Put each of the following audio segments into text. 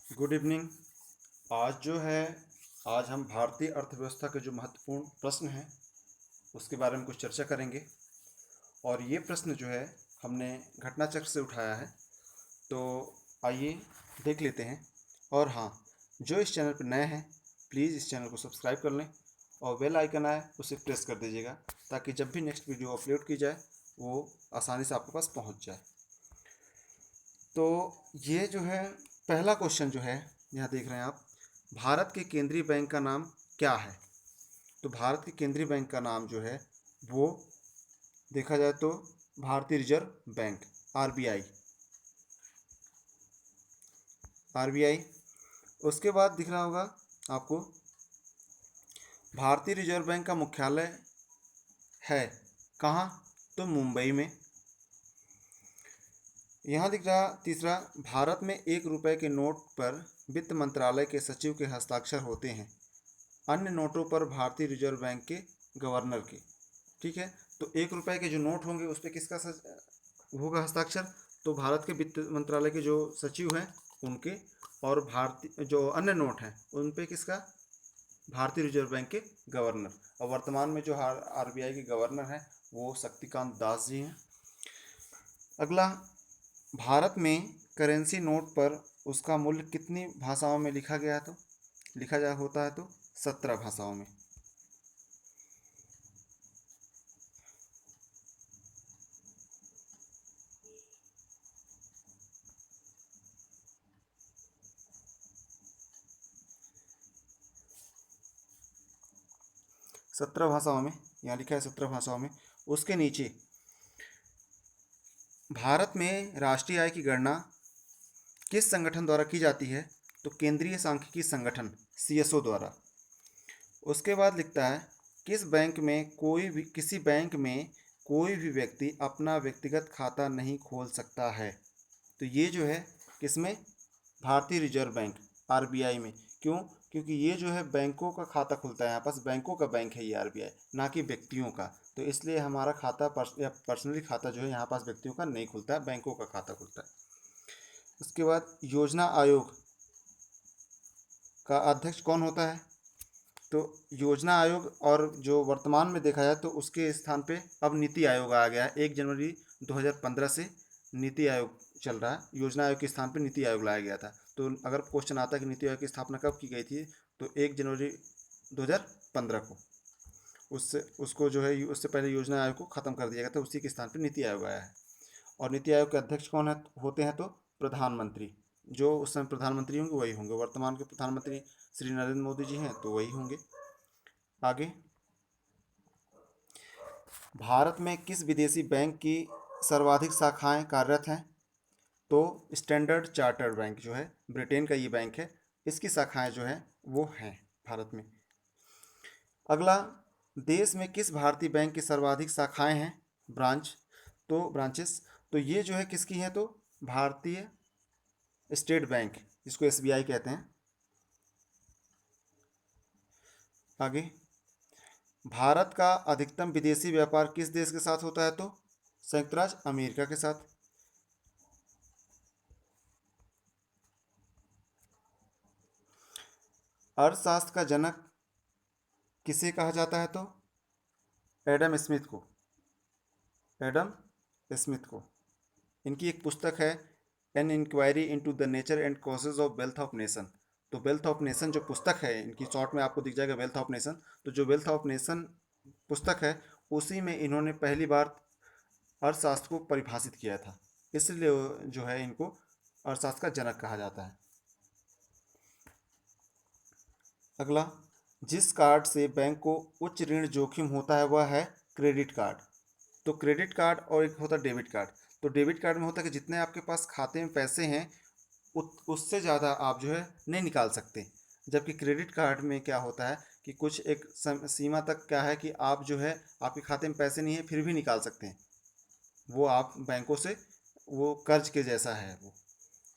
Good evening. आज हम भारतीय अर्थव्यवस्था के जो महत्वपूर्ण प्रश्न हैं उसके बारे में कुछ चर्चा करेंगे। और ये प्रश्न जो है हमने घटनाचक्र से उठाया है। तो आइए देख लेते हैं। और हाँ, जो इस चैनल पर नए हैं प्लीज़ इस चैनल को सब्सक्राइब कर लें और बेल आइकन आए उसे प्रेस कर दीजिएगा ताकि जब भी नेक्स्ट वीडियो अपलोड की जाए वो आसानी से आपके पास पहुंच जाए। तो ये जो है पहला क्वेश्चन जो है यहाँ देख रहे हैं आप, भारत के केंद्रीय बैंक का नाम क्या है? तो भारत के केंद्रीय बैंक का नाम जो है वो देखा जाए तो भारतीय रिजर्व बैंक, आरबीआई। आरबीआई। उसके बाद दिख रहा होगा आपको भारतीय रिजर्व बैंक का मुख्यालय है कहाँ? तो मुंबई में। यहाँ दिख रहा तीसरा, भारत में 1 रुपए के नोट पर वित्त मंत्रालय के सचिव के हस्ताक्षर होते हैं, अन्य नोटों पर भारतीय रिजर्व बैंक के गवर्नर के। ठीक है, तो 1 रुपए के जो नोट होंगे उस पर किसका होगा हस्ताक्षर? तो भारत के वित्त मंत्रालय के जो सचिव हैं उनके। और भारतीय जो अन्य नोट हैं उन पे किसका? भारतीय रिजर्व बैंक के गवर्नर। और वर्तमान में जो आरबीआई के गवर्नर हैं वो शक्तिकांत दास जी हैं। अगला, भारत में करेंसी नोट पर उसका मूल्य कितनी भाषाओं में लिखा गया तो लिखा जा होता है? तो 17 भाषाओं में। 17 भाषाओं में, यहाँ लिखा है 17 भाषाओं में। उसके नीचे, भारत में राष्ट्रीय आय की गणना किस संगठन द्वारा की जाती है? तो केंद्रीय सांख्यिकी संगठन, सीएसओ द्वारा। उसके बाद लिखता है, किसी बैंक में कोई भी व्यक्ति अपना व्यक्तिगत खाता नहीं खोल सकता है। तो ये जो है किसमें? भारतीय रिजर्व बैंक, आरबीआई में। क्यों? क्योंकि ये जो है बैंकों का खाता खुलता है, यहाँ पास बैंकों का बैंक है ये आरबीआई, ना कि व्यक्तियों का। तो इसलिए हमारा खाता या पर्सनली खाता जो है यहाँ पास व्यक्तियों का नहीं खुलता है, बैंकों का खाता खुलता है। उसके बाद, योजना आयोग का अध्यक्ष कौन होता है? तो योजना आयोग, और जो वर्तमान में देखा जाए तो उसके स्थान पे अब नीति आयोग आ गया है। 1 जनवरी 2015 से नीति आयोग चल रहा है। योजना आयोग के स्थान पे नीति आयोग लाया गया था। तो अगर क्वेश्चन आता है कि नीति आयोग की स्थापना कब की गई थी, तो 1 जनवरी 2015 को। उससे उसको जो है उससे पहले योजना आयोग को ख़त्म कर दिया गया था, उसी के स्थान पर नीति आयोग आया है। और नीति आयोग के अध्यक्ष कौन होते हैं? तो प्रधानमंत्री। जो उस समय प्रधानमंत्री होंगे वही होंगे। वर्तमान के प्रधानमंत्री श्री नरेंद्र मोदी जी हैं तो वही होंगे। आगे, भारत में किस विदेशी बैंक की सर्वाधिक शाखाएं कार्यरत हैं? तो स्टैंडर्ड चार्टर्ड बैंक जो है, ब्रिटेन का ये बैंक है, इसकी शाखाएं जो है वो हैं भारत में। अगला, देश में किस भारतीय बैंक की सर्वाधिक शाखाएं हैं? ब्रांचेस। तो ये जो है किसकी हैं? तो भारतीय स्टेट बैंक, जिसको एसबीआई कहते हैं। आगे, भारत का अधिकतम विदेशी व्यापार किस देश के साथ होता है? तो संयुक्त राज्य अमेरिका के साथ। अर्थशास्त्र का जनक किसे कहा जाता है? तो एडम स्मिथ को। एडम स्मिथ को। इनकी एक पुस्तक है, an inquiry into the nature and causes of wealth of nation. तो वेल्थ ऑफ नेशन जो पुस्तक है इनकी, शॉर्ट में आपको दिख जाएगा वेल्थ ऑफ नेशन। तो जो वेल्थ ऑफ नेशन पुस्तक है उसी में इन्होंने पहली बार अर्थशास्त्र को परिभाषित किया था, इसलिए जो है इनको अर्थशास्त्र का जनक कहा जाता है। अगला, जिस कार्ड से बैंक को उच्च ऋण जोखिम होता है वह है क्रेडिट कार्ड। तो क्रेडिट कार्ड और एक होता है डेबिट कार्ड। तो डेबिट कार्ड में होता है कि जितने आपके पास खाते में पैसे हैं उससे ज़्यादा आप जो है नहीं निकाल सकते। जबकि क्रेडिट कार्ड में क्या होता है कि कुछ एक सीमा तक क्या है कि आप जो है आपके खाते में पैसे नहीं है फिर भी निकाल सकते हैं। वो आप बैंकों से, वो कर्ज के जैसा है वो।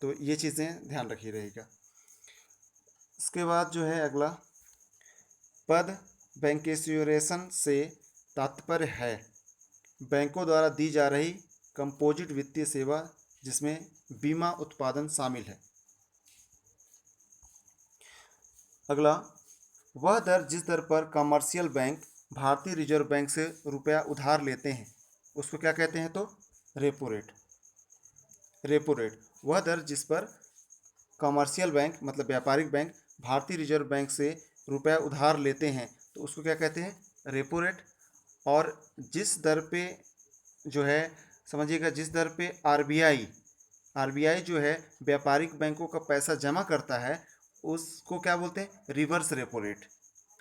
तो ये चीज़ें ध्यान रखिए रहेगा। इसके बाद जो है अगला, पद बैंकेश्योरेशन से तात्पर्य है बैंकों द्वारा दी जा रही कंपोजिट वित्तीय सेवा जिसमें बीमा उत्पादन शामिल है। अगला, वह दर जिस दर पर कमर्शियल बैंक भारतीय रिजर्व बैंक से रुपया उधार लेते हैं उसको क्या कहते हैं? तो रेपो रेट। रेपो रेट वह दर जिस पर कमर्शियल बैंक मतलब व्यापारिक बैंक भारतीय रिजर्व बैंक से रुपया उधार लेते हैं तो उसको क्या कहते हैं? Repo rate. और जिस दर पे जो है, समझिएगा, जिस दर पे आरबीआई जो है व्यापारिक बैंकों का पैसा जमा करता है उसको क्या बोलते हैं? Reverse repo rate.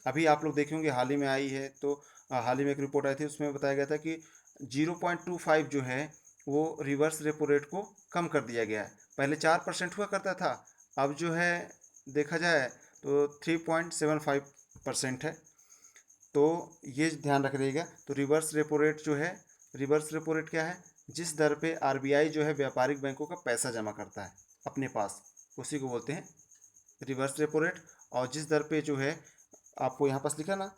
अभी आप लोग देखे होंगे, हाल ही में आई है, तो हाल ही में एक रिपोर्ट आई थी, उसमें बताया गया था कि 0.25 जो है वो रिवर्स रेपो रेट को कम कर दिया गया है। पहले 4% हुआ करता था, अब जो है देखा जाए तो 3.75% है। तो ये ध्यान रख रहिएगा। तो रिवर्स रेपो रेट जो है, रिवर्स रेपो रेट क्या है? जिस दर पे आरबीआई जो है व्यापारिक बैंकों का पैसा जमा करता है अपने पास, उसी को बोलते हैं रिवर्स रेपो रेट। और जिस दर पे जो है, आपको यहाँ पास लिखा ना,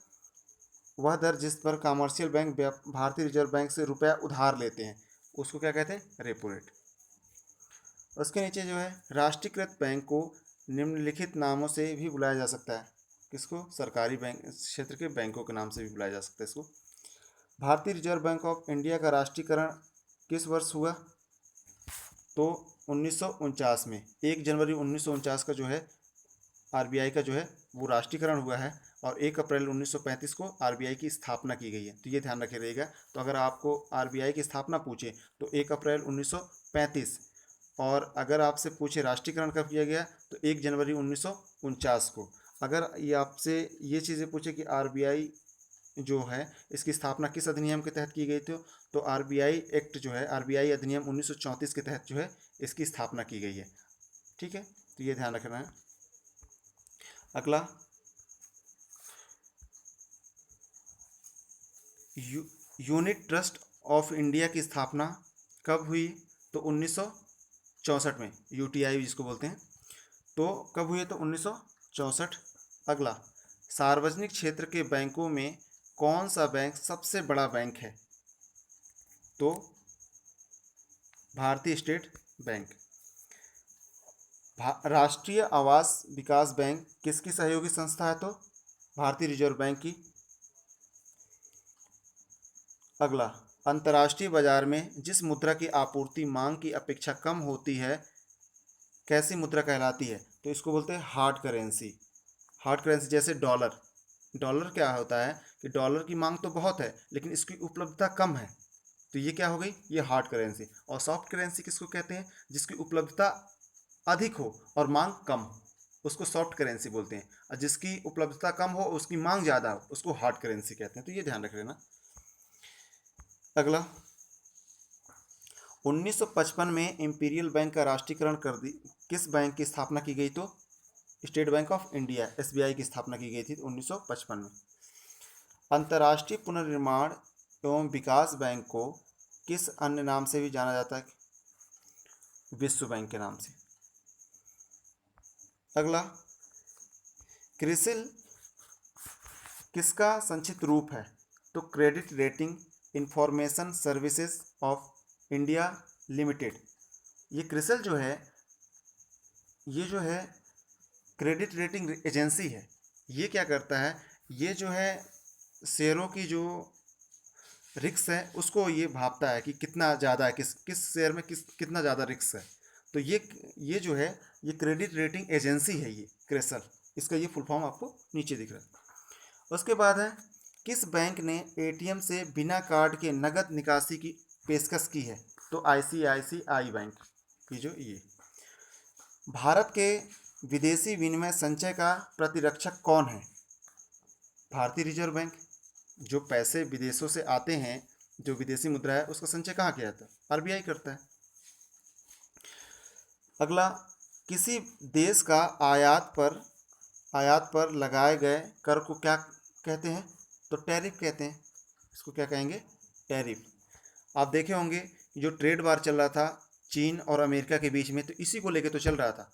वह दर जिस पर कमर्शियल बैंक भारतीय रिजर्व बैंक से रुपया उधार लेते हैं उसको क्या कहते हैं? Repo rate. उसके नीचे जो है, राष्ट्रीयकृत बैंक को निम्नलिखित नामों से भी बुलाया जा सकता है। किसको? सरकारी बैंक क्षेत्र के बैंकों के नाम से भी बुलाया जा सकता है इसको। भारतीय रिजर्व बैंक ऑफ इंडिया का राष्ट्रीयकरण किस वर्ष हुआ? तो 1949 में, 1 जनवरी 1949 का जो है आरबीआई का जो है वो राष्ट्रीयकरण हुआ है। और 1 अप्रैल 1935 को आरबीआई की स्थापना की गई है। तो ये ध्यान रखे रहेगा। तो अगर आपको आरबीआई की स्थापना पूछे तो 1 अप्रैल 1935, और अगर आपसे पूछे राष्ट्रीयकरण कब किया गया तो 1 जनवरी 1949 को। अगर ये आपसे ये चीज़ें पूछे कि आरबीआई जो है इसकी स्थापना किस अधिनियम के तहत की गई थी, तो आरबीआई एक्ट जो है, आरबीआई अधिनियम 1934 के तहत जो है इसकी स्थापना की गई है। ठीक है, तो ये ध्यान रखना है। अगला, यूनिट ट्रस्ट ऑफ इंडिया की स्थापना कब हुई? तो 1964 में, यूटीआई जिसको बोलते हैं। तो कब हुई है? तो 1964। अगला, सार्वजनिक क्षेत्र के बैंकों में कौन सा बैंक सबसे बड़ा बैंक है? तो भारतीय स्टेट बैंक। राष्ट्रीय आवास विकास बैंक किसकी सहयोगी संस्था है? तो भारतीय रिजर्व बैंक की। अगला, अंतर्राष्ट्रीय बाजार में जिस मुद्रा की आपूर्ति मांग की अपेक्षा कम होती है कैसी मुद्रा कहलाती है? तो इसको बोलते हैं हार्ड करेंसी। हार्ड करेंसी जैसे डॉलर। डॉलर क्या होता है कि डॉलर की मांग तो बहुत है लेकिन इसकी उपलब्धता कम है, तो ये क्या हो गई? ये हार्ड करेंसी। और सॉफ्ट करेंसी किसको कहते हैं? जिसकी उपलब्धता अधिक हो और मांग कम हो, उसको सॉफ्ट करेंसी बोलते हैं। और जिसकी उपलब्धता कम हो, उसकी मांग ज़्यादा हो, उसको हार्ड करेंसी कहते हैं। तो ये ध्यान रख लेना। अगला, 1955 में इंपीरियल बैंक का राष्ट्रीयकरण कर दी। किस बैंक की स्थापना की गई? तो state bank of India, SBI की स्थापना की गई थी 1955 में। अंतर्राष्ट्रीय पुनर्निर्माण एवं विकास बैंक को किस अन्य नाम से भी जाना जाता है? विश्व बैंक के नाम से। अगला, क्रिसिल किसका संक्षिप्त रूप है? तो credit rating information services of India limited. ये क्रिसिल जो है, ये जो है क्रेडिट रेटिंग एजेंसी है। ये क्या करता है? ये जो है शेयरों की जो रिस्क है उसको ये भापता है कि कितना ज़्यादा है, किस किस शेयर में कितना ज़्यादा रिस्क है। तो ये जो है ये क्रेडिट रेटिंग एजेंसी है, ये क्रिसल। इसका ये फुल फॉर्म आपको नीचे दिख रहा है। उसके बाद है, किस बैंक ने एटीएम से बिना कार्ड के नगद निकासी की पेशकश की है? तो आईसीआईसीआई बैंक की जो ये। भारत के विदेशी विनिमय संचय का प्रतिरक्षक कौन है? भारतीय रिजर्व बैंक। जो पैसे विदेशों से आते हैं, जो विदेशी मुद्रा है, उसका संचय कहाँ किया जाता है? आरबीआई करता है। अगला, किसी देश का आयात पर लगाए गए कर को क्या कहते हैं? तो टैरिफ कहते हैं। इसको क्या कहेंगे? टैरिफ। आप देखे होंगे जो ट्रेड वार चल रहा था चीन और अमेरिका के बीच में, तो इसी को लेके तो चल रहा था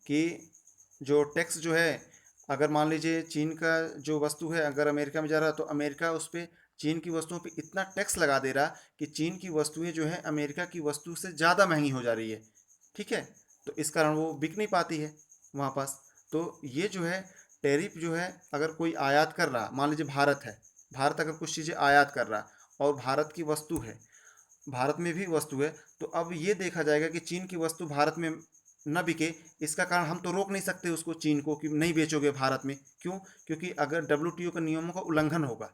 कि जो टैक्स जो है, अगर मान लीजिए चीन का जो वस्तु है अगर अमेरिका में जा रहा है तो अमेरिका उस पर चीन की वस्तुओं पे इतना टैक्स लगा दे रहा कि चीन की वस्तुएं जो है अमेरिका की वस्तु से ज़्यादा महंगी हो जा रही है। ठीक है, तो इस कारण वो बिक नहीं पाती है वहाँ पास। तो ये जो है टैरिफ जो है, अगर कोई आयात कर रहा, मान लीजिए भारत है, भारत अगर कुछ चीज़ें आयात कर रहा और भारत की वस्तु है, भारत में भी वस्तु है, तो अब ये देखा जाएगा कि चीन की वस्तु भारत में न बिके। इसका कारण हम तो रोक नहीं सकते उसको, चीन को, कि नहीं बेचोगे भारत में। क्यों? क्योंकि अगर डब्ल्यूटीओ के नियमों का उल्लंघन होगा,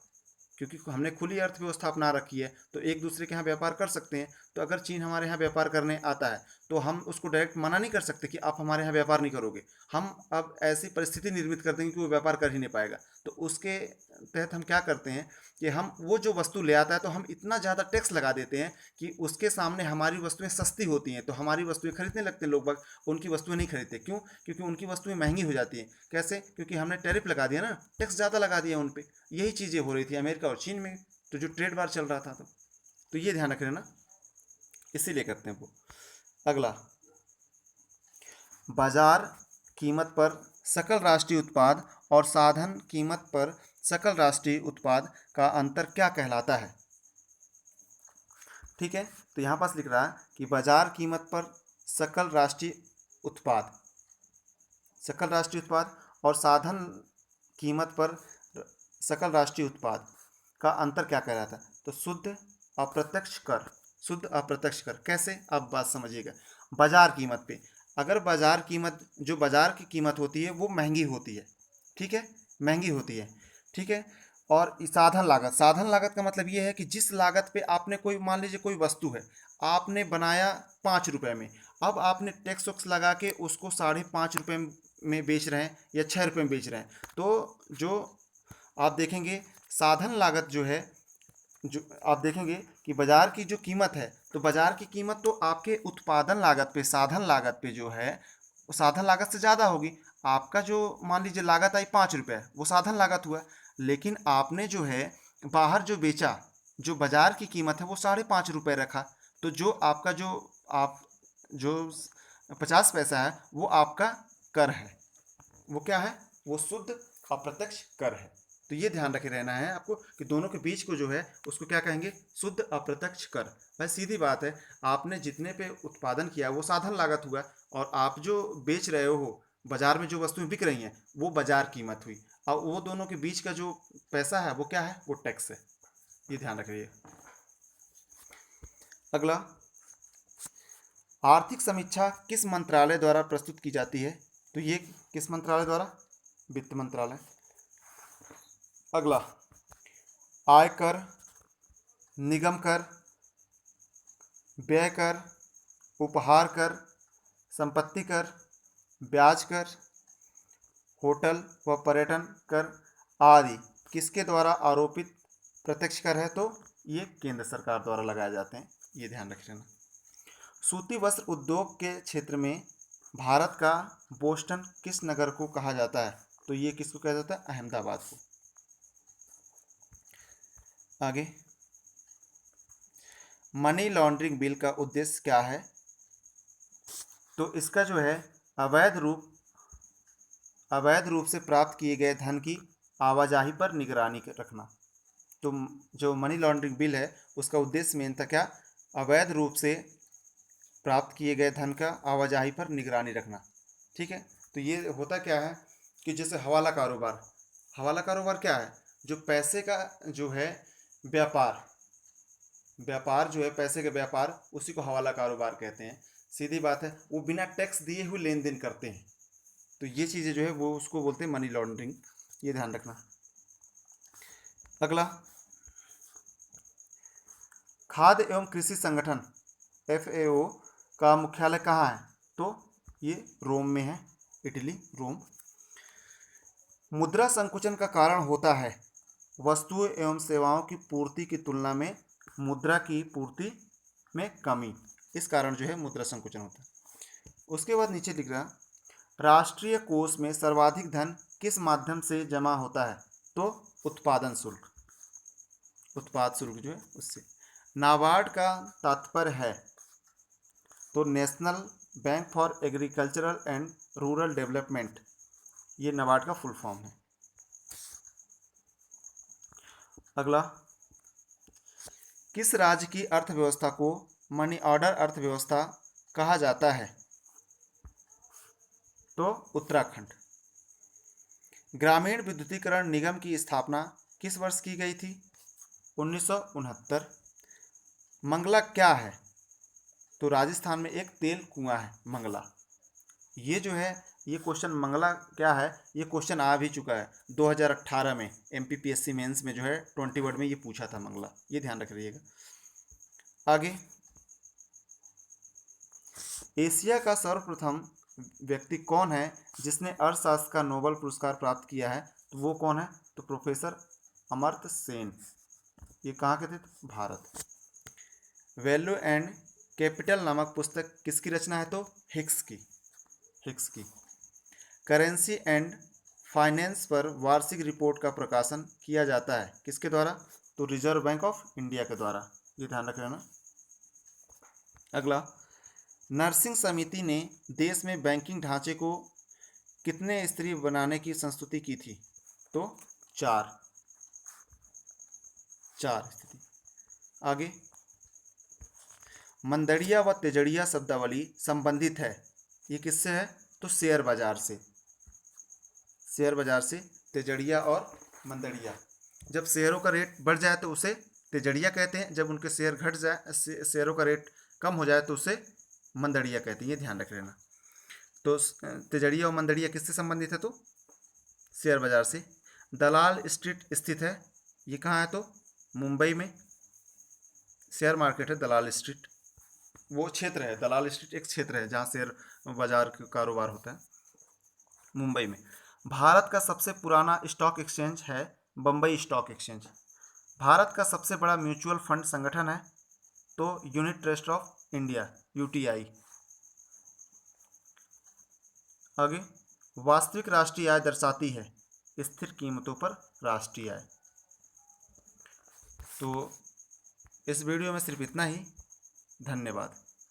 क्योंकि हमने खुली अर्थव्यवस्था अपना रखी है, तो एक दूसरे के यहाँ व्यापार कर सकते हैं। तो अगर चीन हमारे यहाँ व्यापार करने आता है तो हम उसको डायरेक्ट मना नहीं कर सकते कि आप हमारे यहाँ व्यापार नहीं करोगे। हम अब ऐसी परिस्थिति निर्मित कर देंगे कि वो व्यापार कर ही नहीं पाएगा। तो उसके तहत हम क्या करते हैं कि हम वो जो वस्तु ले आता है तो हम इतना ज़्यादा टैक्स लगा देते हैं कि उसके सामने हमारी वस्तुएं सस्ती होती हैं, तो हमारी वस्तुएं खरीदने लगते हैं लोग बाग, उनकी वस्तुएं नहीं खरीदते। क्यों? क्योंकि उनकी वस्तुएं महंगी हो जाती हैं। कैसे? क्योंकि हमने टैरिफ लगा दिया ना, टैक्स ज़्यादा लगा दिया उन पर। यही चीज़ें हो रही थी अमेरिका और चीन में, तो जो ट्रेड वार चल रहा था। तो ये ध्यान रख लेना, इसीलिए करते हैं वो। अगला, बाजार कीमत पर सकल राष्ट्रीय उत्पाद और साधन कीमत पर सकल राष्ट्रीय उत्पाद का अंतर क्या कहलाता है? ठीक है, तो यहाँ पास लिख रहा है कि बाजार कीमत पर सकल राष्ट्रीय उत्पाद, सकल राष्ट्रीय उत्पाद और साधन कीमत पर सकल राष्ट्रीय उत्पाद का अंतर क्या कहलाता है? तो शुद्ध अप्रत्यक्ष कर, शुद्ध अप्रत्यक्ष कर। कैसे? आप बात समझिएगा। बाजार कीमत पे, अगर बाजार कीमत, जो बाजार की कीमत होती है वो महंगी होती है, ठीक है, महंगी होती है, ठीक है। और साधन लागत, साधन लागत का मतलब ये है कि जिस लागत पे आपने कोई, मान लीजिए कोई वस्तु है, आपने बनाया 5 रुपये में, अब आपने टैक्स वैक्स लगा के उसको 5.5 रुपये में बेच रहे हैं या 6 रुपये में बेच रहे हैं, तो जो आप देखेंगे साधन लागत जो है, जो आप देखेंगे कि बाजार की जो कीमत है, तो बाजार की कीमत तो आपके उत्पादन लागत पे, साधन लागत पे जो है, वो साधन लागत से ज़्यादा होगी। आपका जो मान लीजिए लागत आई 5 रुपये, वो साधन लागत हुआ। लेकिन आपने जो है बाहर जो बेचा, जो बाजार की कीमत है वो 5.5 रुपये रखा, तो जो आपका जो आप जो 50 पैसा है वो आपका कर है। वो क्या है? वो शुद्ध अप्रत्यक्ष कर है। तो ये ध्यान रखे रहना है आपको कि दोनों के बीच को जो है उसको क्या कहेंगे? शुद्ध अप्रत्यक्ष कर। भाई सीधी बात है, आपने जितने पे उत्पादन किया वो साधन लागत हुआ, और आप जो बेच रहे हो, बाजार में जो वस्तुएं बिक रही हैं वो बाजार कीमत हुई, और वो दोनों के बीच का जो पैसा है वो क्या है? वो टैक्स है। ये ध्यान रखिए। अगला, आर्थिक समीक्षा किस मंत्रालय द्वारा प्रस्तुत की जाती है? तो ये किस मंत्रालय द्वारा? वित्त मंत्रालय। अगला, आयकर, निगम कर, व्यय कर, उपहार कर, संपत्ति कर, ब्याज कर, होटल व पर्यटन कर आदि किसके द्वारा आरोपित प्रत्यक्ष कर है? तो ये केंद्र सरकार द्वारा लगाए जाते हैं। ये ध्यान रख लेना। सूती वस्त्र उद्योग के क्षेत्र में भारत का बोस्टन किस नगर को कहा जाता है? तो ये किसको कहा जाता है? अहमदाबाद को। आगे, मनी लॉन्ड्रिंग बिल का उद्देश्य क्या है? तो इसका जो है अवैध रूप से प्राप्त किए गए धन की आवाजाही पर निगरानी रखना। तो जो मनी लॉन्ड्रिंग बिल है उसका उद्देश्य मेन था क्या? अवैध रूप से प्राप्त किए गए धन का आवाजाही पर निगरानी रखना, ठीक है। तो ये होता क्या है कि जैसे हवाला कारोबार, हवाला कारोबार क्या है? जो पैसे का जो है व्यापार, व्यापार जो है पैसे का व्यापार, उसी को हवाला कारोबार कहते हैं। सीधी बात है, वो बिना टैक्स दिए हुए लेन देन करते हैं। तो ये चीज़ें जो है वो उसको बोलते हैं मनी लॉन्ड्रिंग। ये ध्यान रखना। अगला, खाद्य एवं कृषि संगठन FAO का मुख्यालय कहाँ है? तो ये रोम में है, इटली, रोम। मुद्रा संकुचन का कारण होता है वस्तुओं एवं सेवाओं की पूर्ति की तुलना में मुद्रा की पूर्ति में कमी। इस कारण जो है मुद्रा संकुचन होता है। उसके बाद नीचे लिख रहा, राष्ट्रीय कोष में सर्वाधिक धन किस माध्यम से जमा होता है? तो उत्पादन शुल्क, उत्पाद शुल्क जो है उससे। नाबार्ड का तात्पर्य है? तो national bank for agricultural and rural development, ये नाबार्ड का फुल फॉर्म है। अगला, किस राज्य की अर्थव्यवस्था को मनी ऑर्डर अर्थव्यवस्था कहा जाता है? तो उत्तराखंड। ग्रामीण विद्युतीकरण निगम की स्थापना किस वर्ष की गई थी? 1969। मंगला क्या है? तो राजस्थान में एक तेल कुआं है मंगला। ये जो है, ये क्वेश्चन मंगला क्या है, ये क्वेश्चन आ भी चुका है 2018 में MPPSC मेंस में जो है 20 वर्ड में ये पूछा था मंगला, ये ध्यान रख रखिएगा। आगे, एशिया का सर्वप्रथम व्यक्ति कौन है जिसने अर्थशास्त्र का नोबेल पुरस्कार प्राप्त किया है? तो वो कौन है? तो प्रोफेसर अमर्त्य सेन। ये कहाँ के थे? भारत। वैल्यू एंड कैपिटल नामक पुस्तक किसकी रचना है? तो हिक्स की। करेंसी एंड फाइनेंस पर वार्षिक रिपोर्ट का प्रकाशन किया जाता है किसके द्वारा? तो रिजर्व बैंक ऑफ इंडिया के द्वारा, ये ध्यान रख लेना। अगला, नर्सिंग समिति ने देश में बैंकिंग ढांचे को कितने स्तरीय बनाने की संस्तुति की थी? तो 4 स्थिति। आगे, मंदड़िया व तेजड़िया शब्दावली संबंधित है, ये किससे है? तो शेयर बाजार से तेजड़िया और मंदड़िया। जब शेयरों का रेट बढ़ जाए तो उसे तेजड़िया कहते हैं, जब उनके शेयर घट जाए, शेयरों का रेट कम हो जाए तो उसे मंदड़िया कहते हैं, ये ध्यान रख लेना। तो तेजड़िया और मंदड़िया किससे संबंधित है? तो शेयर बाजार से। दलाल स्ट्रीट स्थित है, ये कहाँ है? तो मुंबई में शेयर मार्केट है दलाल स्ट्रीट, वो क्षेत्र है। दलाल स्ट्रीट एक क्षेत्र है जहाँ शेयर बाजार का कारोबार होता है, मुंबई में। भारत का सबसे पुराना स्टॉक एक्सचेंज है बम्बई स्टॉक एक्सचेंज। भारत का सबसे बड़ा म्यूचुअल फंड संगठन है तो unit trust of India, UTI। आगे, वास्तविक राष्ट्रीय आय दर्शाती है स्थिर कीमतों पर राष्ट्रीय आय। तो इस वीडियो में सिर्फ इतना ही। धन्यवाद।